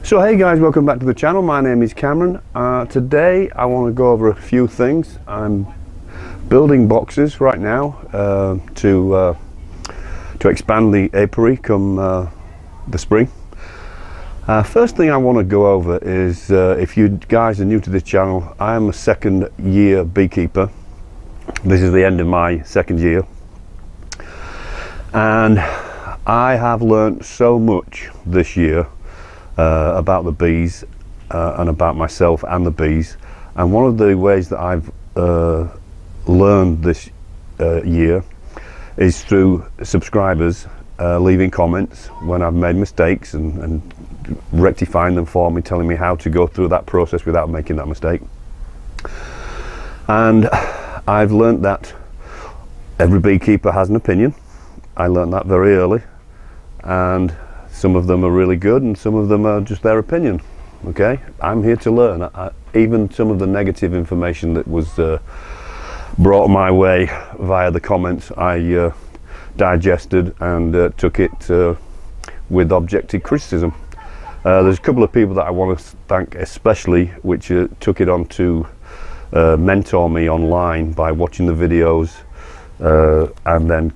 So hey guys, welcome back to the channel. My name is Cameron. Today I want to go over a few things. I'm building boxes right now to expand the apiary come the spring. First thing I want to go over is if you guys are new to this channel, I am a second year beekeeper. This is the end of my second year, and I have learnt so much this year about the bees and about myself and the bees. And one of the ways that I've learned this year is through subscribers leaving comments when I've made mistakes and rectifying them for me, telling me how to go through that process without making that mistake. And I've learned that every beekeeper has an opinion. I learned that very early, and some of them are really good and some of them are just their opinion. Okay, I'm here to learn. Even some of the negative information that was brought my way via the comments, I digested and took it with objective criticism. There's a couple of people that I want to thank especially, which took it on to mentor me online by watching the videos and then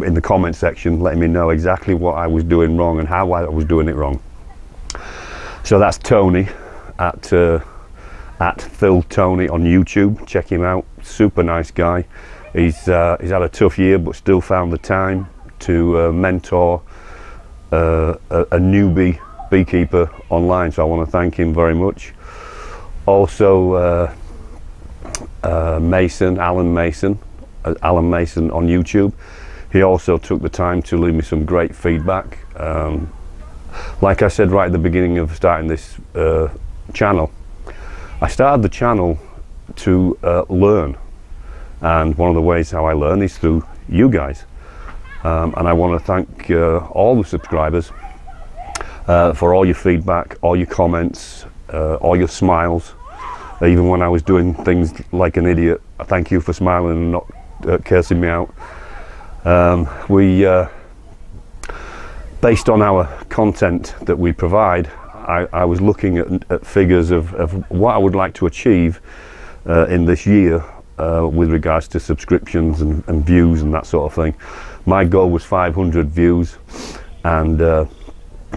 in the comment section letting me know exactly what I was doing wrong and how I was doing it wrong. So that's Tony at Phil Tony on YouTube. Check him out, super nice guy. He's had a tough year but still found the time to mentor a newbie beekeeper online, so I want to thank him very much. Also Alan Mason on YouTube. He also took the time to leave me some great feedback. Like I said right at the beginning of starting this channel, I started the channel to learn, and one of the ways how I learn is through you guys. And I want to thank all the subscribers for all your feedback, all your comments, all your smiles. Even when I was doing things like an idiot, thank you for smiling and not cursing me out. Based on our content that we provide, I was looking at figures of what I would like to achieve in this year with regards to subscriptions and views and that sort of thing. My goal was 500 views and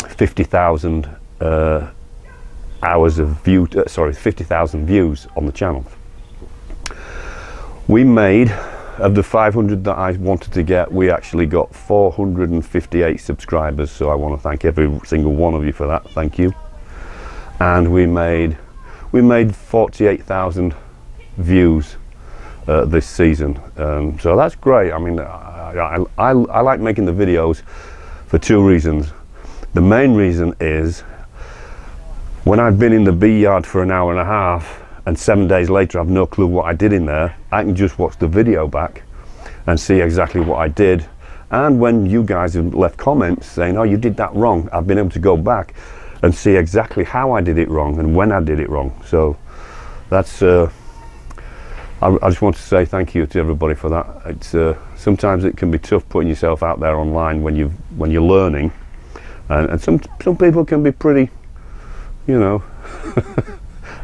50,000 hours of 50,000 views on the channel. We made, of the 500 that I wanted to get, we actually got 458 subscribers, so I want to thank every single one of you for that. Thank you. And we made 48,000 views this season, so that's great. I mean, I like making the videos for two reasons. The main reason is when I've been in the bee yard for an hour and a half and 7 days later I've no clue what I did in there, I can just watch the video back and see exactly what I did. And when you guys have left comments saying, oh, you did that wrong, I've been able to go back and see exactly how I did it wrong and when I did it wrong. So that's I just want to say thank you to everybody for that. It's sometimes it can be tough putting yourself out there online when you're learning, and some people can be pretty, you know,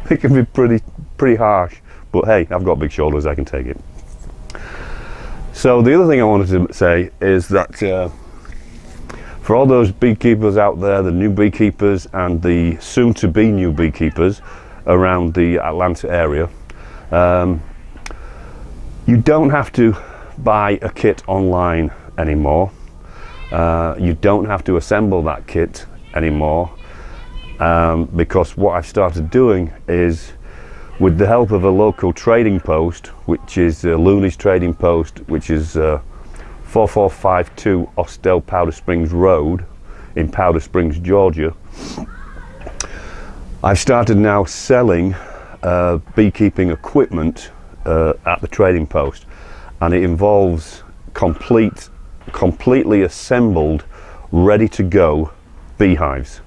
they can be pretty harsh, but hey, I've got big shoulders, I can take it. So the other thing I wanted to say is that for all those beekeepers out there, the new beekeepers and the soon to be new beekeepers around the Atlanta area, you don't have to buy a kit online anymore. You don't have to assemble that kit anymore, because what I've started doing is, with the help of a local trading post, which is Looney's Trading Post, which is 4452 Austell Powder Springs Road in Powder Springs, Georgia, I've started now selling beekeeping equipment at the trading post, and it involves completely assembled, ready to go beehives.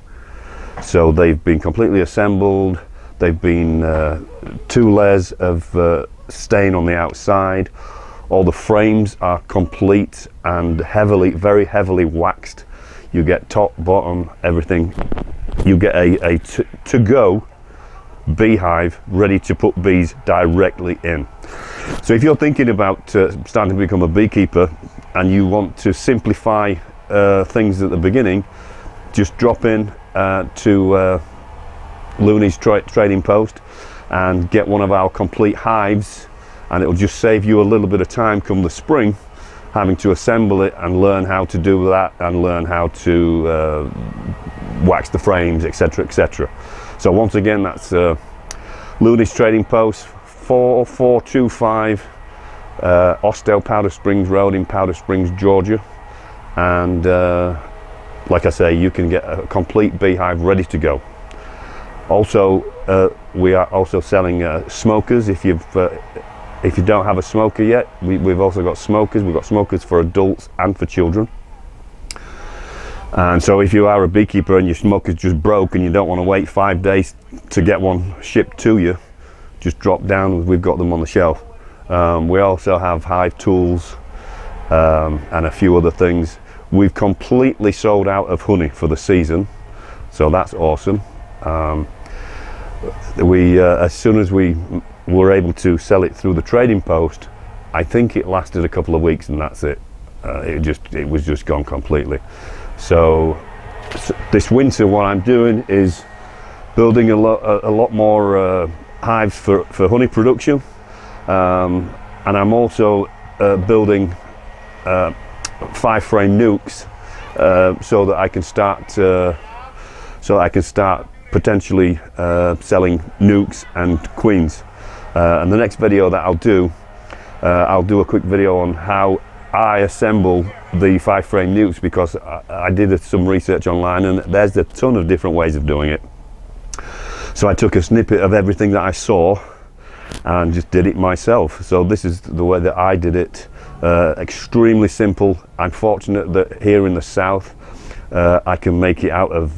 So they've been completely assembled, they've been 2 layers of stain on the outside, all the frames are complete and very heavily waxed. You get top, bottom, everything you get a to-go beehive ready to put bees directly in. So if you're thinking about starting to become a beekeeper and you want to simplify things at the beginning, just drop in to Looney's Trading Post and get one of our complete hives, and it'll just save you a little bit of time come the spring having to assemble it and learn how to do that and learn how to wax the frames, etc, etc. So once again, that's Looney's Trading Post, 4425 Austell Powder Springs Road in Powder Springs, Georgia. And like I say, you can get a complete beehive ready to go. Also, we are also selling smokers. If you don't have a smoker yet, we've also got smokers. We've got smokers for adults and for children. And so if you are a beekeeper and your smoker's just broke and you don't want to wait 5 days to get one shipped to you, just drop down, we've got them on the shelf. We also have hive tools and a few other things. We've completely sold out of honey for the season, so that's awesome. As soon as we were able to sell it through the Trading Post, I think it lasted a couple of weeks and that's it. It was just gone completely. So this winter what I'm doing is building a lot more hives for honey production, and I'm also building 5-frame nukes so that I can start potentially selling nukes and queens. And the next video that I'll do a quick video on how I assemble the 5-frame nukes, because I did some research online and there's a ton of different ways of doing it. So I took a snippet of everything that I saw and just did it myself. So this is the way that I did it. Extremely simple. I'm fortunate that here in the south I can make it out of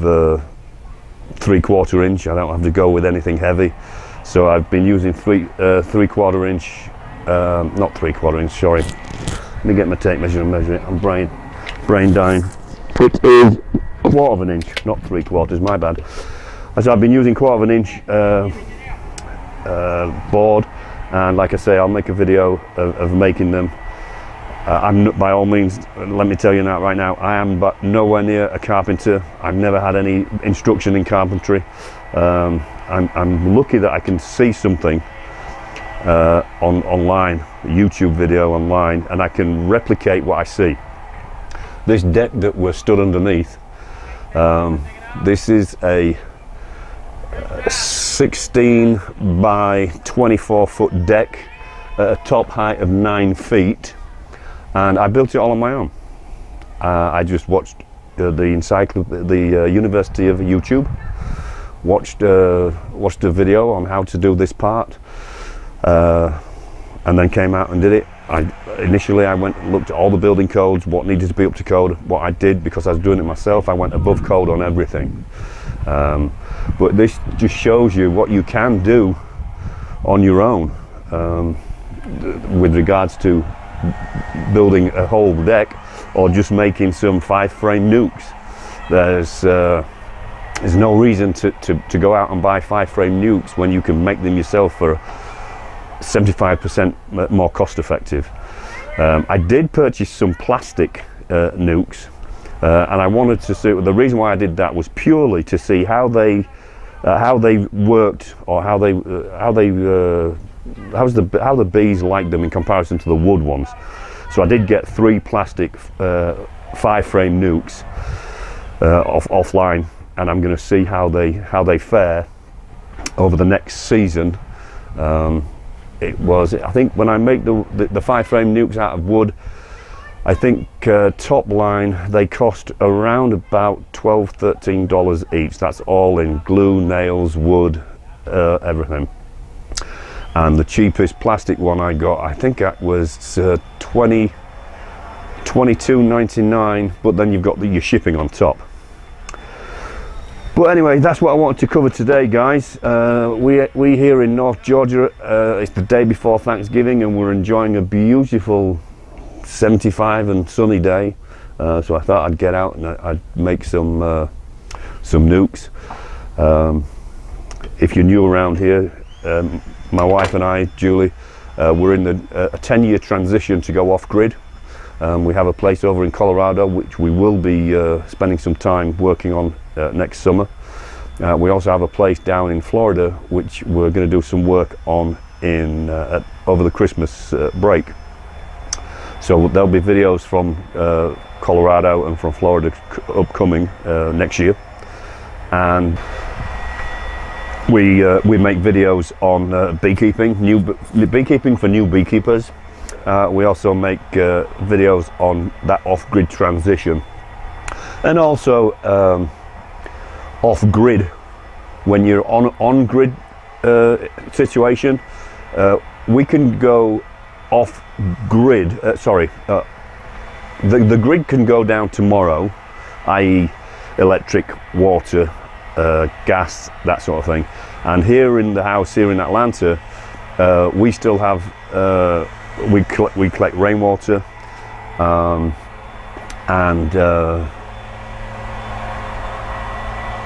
3/4 inch. I don't have to go with anything heavy. So I've been using 3/4 inch, not 3/4 inch, sorry. Let me get my tape measure and measure it. I'm brain dying. It is 1/4 inch, not 3/4, my bad. As I've been using 1/4 inch board, and like I say, I'll make a video of making them. I'm by all means, let me tell you now, right now, I am but nowhere near a carpenter. I've never had any instruction in carpentry. I'm lucky that I can see something online, a YouTube video online, and I can replicate what I see. This deck that we're stood underneath, this is a 16 by 24 foot deck at a top height of 9 feet, and I built it all on my own. I just watched the University of YouTube, watched a video on how to do this part, and then came out and did it. Initially I went and looked at all the building codes, what needed to be up to code. What I did, because I was doing it myself, I went above code on everything. But this just shows you what you can do on your own with regards to building a whole deck or just making some 5-frame nukes. There's no reason to go out and buy 5-frame nukes when you can make them yourself for 75% more cost effective. I did purchase some plastic nukes, and I wanted to see. The reason why I did that was purely to see how they worked, or how the bees liked them in comparison to the wood ones. So I did get 3 plastic 5-frame nukes offline, and I'm going to see how they fare over the next season. I think when I make the 5-frame nukes out of wood, I think top line they cost around about $12–13 each. That's all in glue, nails, wood, everything. And the cheapest plastic one I got, I think that was $22.99, but then you've got your shipping on top. But anyway, that's what I wanted to cover today, guys. We here in North Georgia, it's the day before Thanksgiving, and we're enjoying a beautiful 75 and sunny day. So I thought I'd get out and I'd make some some nukes. If you're new around here, my wife and I, Julie, we're in a 10-year transition to go off-grid. We have a place over in Colorado which we will be spending some time working on next summer. We also have a place down in Florida which we're going to do some work on over the Christmas break. So there'll be videos from Colorado and from Florida upcoming next year, and we make videos on beekeeping, beekeeping for new beekeepers. We also make videos on that off-grid transition, and also off-grid when you're on-grid situation. We can go off-grid. The grid can go down tomorrow, i.e. electric, water, gas, that sort of thing. And here in the house here in Atlanta, we still have we collect rainwater, and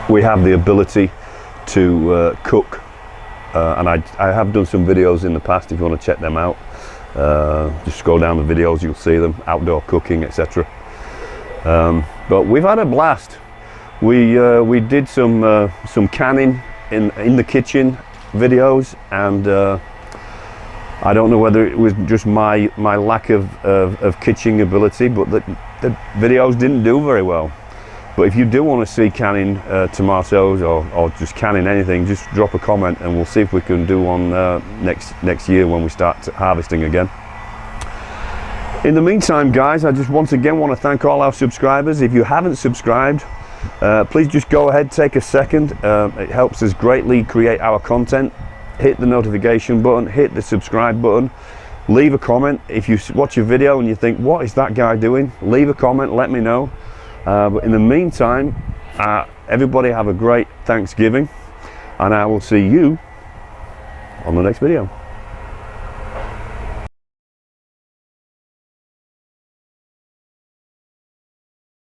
we have the ability to cook. And I have done some videos in the past if you want to check them out. Just scroll down the videos, you'll see them, outdoor cooking, etc. But we've had a blast. We did some canning in the kitchen videos, and I don't know whether it was just my lack of kitchen ability, but the videos didn't do very well. But if you do want to see canning tomatoes or just canning anything, just drop a comment and we'll see if we can do one next year when we start harvesting again. In the meantime, guys, I just once again want to thank all our subscribers. If you haven't subscribed, please just go ahead, take a second. It helps us greatly create our content. Hit the notification button, hit the subscribe button, leave a comment. If you watch a video and you think, what is that guy doing? Leave a comment, let me know. But in the meantime, everybody have a great Thanksgiving, and I will see you on the next video.